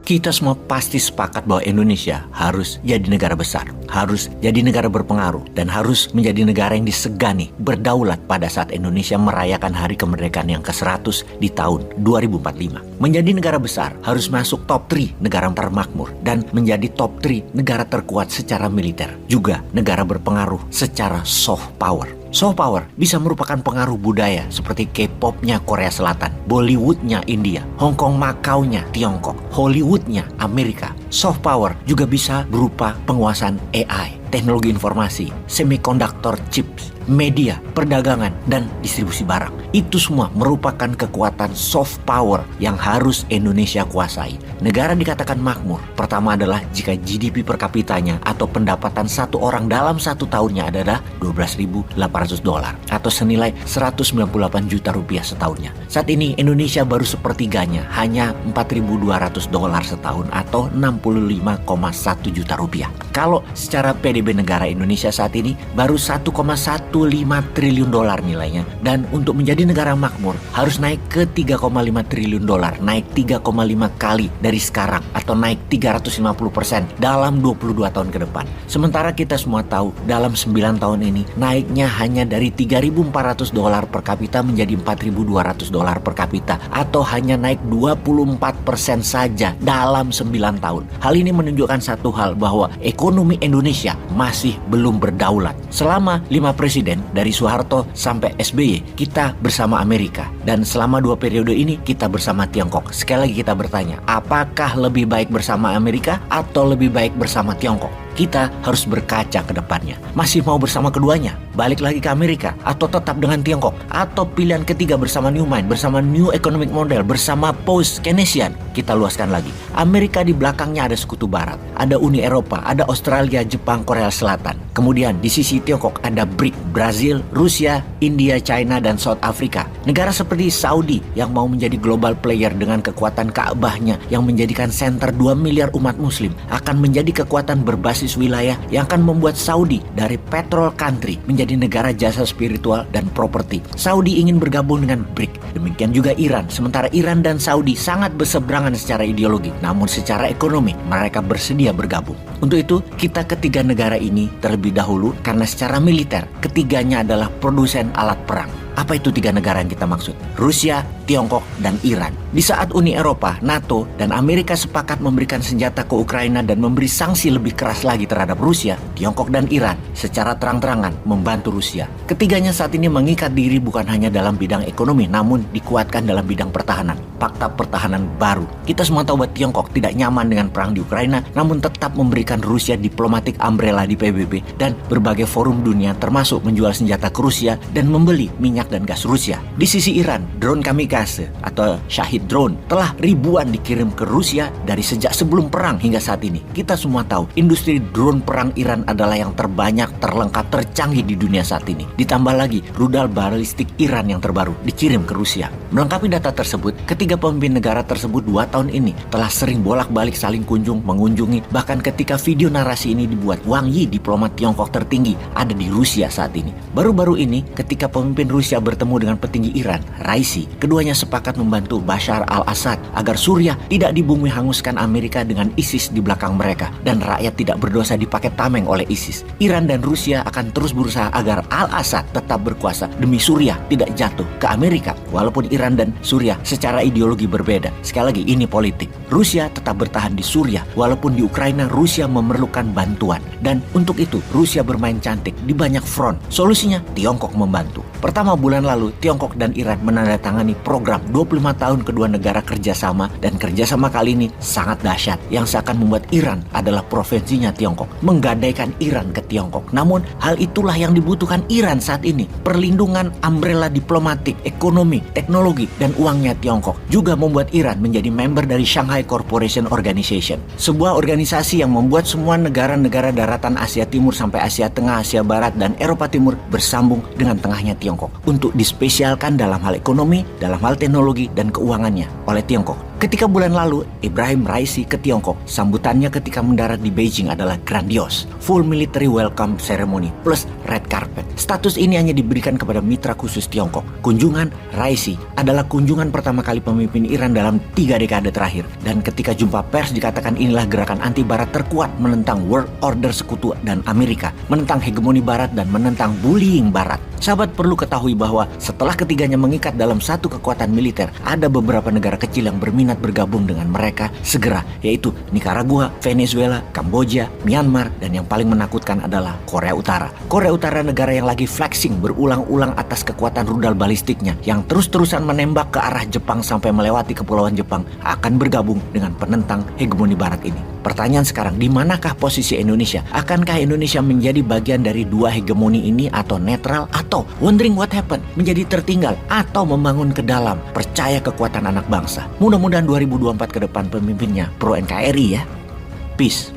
Kita semua pasti sepakat bahwa Indonesia harus jadi negara besar, harus jadi negara berpengaruh, dan harus menjadi negara yang disegani, berdaulat pada saat Indonesia merayakan hari kemerdekaan yang ke-100 di tahun 2045. Menjadi negara besar harus masuk top 3 negara termakmur dan menjadi top 3 negara terkuat secara militer, juga negara berpengaruh secara soft power. Soft power bisa merupakan pengaruh budaya seperti K-pop-nya Korea Selatan, Bollywood-nya India, Hong Kong Macau-nya Tiongkok, Hollywood-nya Amerika. Soft power juga bisa berupa penguasaan AI, teknologi informasi, semikonduktor chips, media, perdagangan, dan distribusi barang. Itu semua merupakan kekuatan soft power yang harus Indonesia kuasai. Negara dikatakan makmur, pertama adalah jika GDP per kapitanya atau pendapatan satu orang dalam satu tahunnya adalah $12.800 atau senilai 198 juta rupiah setahunnya. Saat ini Indonesia baru sepertiganya, hanya $4.200 setahun atau 65,1 juta rupiah. Kalau secara PDB negara Indonesia saat ini baru 1,15 triliun dolar nilainya, dan untuk menjadi negara makmur harus naik ke 3,5 triliun dolar, naik 3,5 kali dari sekarang atau naik 350% dalam 22 tahun ke depan. Sementara kita semua tahu dalam 9 tahun ini naiknya hanya dari $3.400 per kapita menjadi $4.200 per kapita atau hanya naik 24% saja dalam 9 tahun. Hal ini menunjukkan satu hal, bahwa ekonomi Indonesia masih belum berdaulat. Selama 5 presiden dari Soeharto sampai SBY kita bersama Amerika, dan selama 2 periode ini kita bersama Tiongkok. Sekali lagi kita bertanya, apakah lebih baik bersama Amerika atau lebih baik bersama Tiongkok? Kita harus berkaca ke depannya. Masih mau bersama keduanya? Balik lagi ke Amerika? Atau tetap dengan Tiongkok? Atau pilihan ketiga bersama New Mind, bersama New Economic Model, bersama Post-Keynesian? Kita luaskan lagi. Amerika di belakangnya ada sekutu barat, ada Uni Eropa, ada Australia, Jepang, Korea Selatan. Kemudian di sisi Tiongkok ada BRIC, Brazil, Rusia, India, China, dan South Africa. Negara seperti Saudi yang mau menjadi global player dengan kekuatan Ka'bahnya yang menjadikan center 2 miliar umat muslim akan menjadi kekuatan berbasis wilayah yang akan membuat Saudi dari petrol country menjadi negara jasa spiritual dan properti. Saudi ingin bergabung dengan BRIC. Demikian juga Iran. Sementara Iran dan Saudi sangat berseberangan secara ideologi, namun secara ekonomi mereka bersedia bergabung. Untuk itu, kita ketiga negara ini terlebih dahulu karena secara militer ketiganya adalah produsen alat perang. Apa itu 3 negara yang kita maksud? Rusia, Tiongkok, dan Iran. Di saat Uni Eropa, NATO, dan Amerika sepakat memberikan senjata ke Ukraina dan memberi sanksi lebih keras lagi terhadap Rusia, Tiongkok dan Iran secara terang-terangan membantu Rusia. Ketiganya saat ini mengikat diri bukan hanya dalam bidang ekonomi, namun dikuatkan dalam bidang pertahanan. Fakta pertahanan baru. Kita semua tahu bahwa Tiongkok tidak nyaman dengan perang di Ukraina, namun tetap memberikan Rusia diplomatic umbrella di PBB dan berbagai forum dunia, termasuk menjual senjata ke Rusia dan membeli minyak dan gas Rusia. Di sisi Iran, drone kamikaze atau Shahid drone telah ribuan dikirim ke Rusia dari sejak sebelum perang hingga saat ini. Kita semua tahu industri drone perang Iran adalah yang terbanyak, terlengkap, tercanggih di dunia saat ini. Ditambah lagi rudal balistik Iran yang terbaru dikirim ke Rusia. Melengkapi data tersebut, ketiga pemimpin negara tersebut 2 tahun ini telah sering bolak-balik saling mengunjungi. Bahkan ketika video narasi ini dibuat, Wang Yi, diplomat Tiongkok tertinggi, ada di Rusia saat ini. Baru-baru ini ketika pemimpin Rusia bertemu dengan petinggi Iran, Raisi, keduanya sepakat membantu Bashar al-Assad agar Suriah tidak dibumi hanguskan Amerika dengan ISIS di belakang mereka, dan rakyat tidak berdosa dipakai tameng oleh ISIS. Iran dan Rusia akan terus berusaha agar al-Assad tetap berkuasa demi Suriah tidak jatuh ke Amerika. Walaupun Iran dan Suriah secara ideologi berbeda, sekali lagi ini politik. Rusia tetap bertahan di Suriah, walaupun di Ukraina Rusia memerlukan bantuan, dan untuk itu Rusia bermain cantik di banyak front. Solusinya Tiongkok membantu. Pertama, bulan lalu Tiongkok dan Iran menandatangani program 25 tahun kedua negara kerjasama, dan kerjasama kali ini sangat dahsyat yang seakan membuat Iran adalah provinsinya Tiongkok, menggadaikan Iran ke Tiongkok. Namun hal itulah yang dibutuhkan Iran saat ini, perlindungan umbrella diplomatik, ekonomi, teknologi, dan uangnya Tiongkok juga membuat Iran menjadi member dari Shanghai Cooperation Organization, sebuah organisasi yang membuat semua negara-negara daratan Asia Timur sampai Asia Tengah, Asia Barat, dan Eropa Timur bersambung dengan tengahnya Tiongkok untuk dispesialkan dalam hal ekonomi, dalam hal teknologi, dan keuangannya oleh Tiongkok. Ketika bulan lalu Ibrahim Raisi ke Tiongkok, sambutannya ketika mendarat di Beijing adalah grandios. Full military welcome ceremony plus red carpet. Status ini hanya diberikan kepada mitra khusus Tiongkok. Kunjungan Raisi adalah kunjungan pertama kali pemimpin Iran dalam 3 dekade terakhir. Dan ketika jumpa pers dikatakan inilah gerakan anti barat terkuat menentang world order sekutu dan Amerika, menentang hegemoni barat dan menentang bullying barat. Sahabat perlu ketahui bahwa setelah ketiganya mengikat dalam satu kekuatan militer, ada beberapa negara kecil yang berminat bergabung dengan mereka segera, yaitu Nicaragua, Venezuela, Kamboja, Myanmar, dan yang paling menakutkan adalah Korea Utara. Korea Utara negara yang lagi flexing berulang-ulang atas kekuatan rudal balistiknya yang terus-terusan menembak ke arah Jepang sampai melewati kepulauan Jepang akan bergabung dengan penentang hegemoni barat ini. Pertanyaan sekarang, di manakah posisi Indonesia? Akankah Indonesia menjadi bagian dari dua hegemoni ini atau netral, atau wondering what happened, menjadi tertinggal, atau membangun ke dalam, percaya kekuatan anak bangsa? Mudah-mudahan 2024 ke depan pemimpinnya pro NKRI ya. Peace.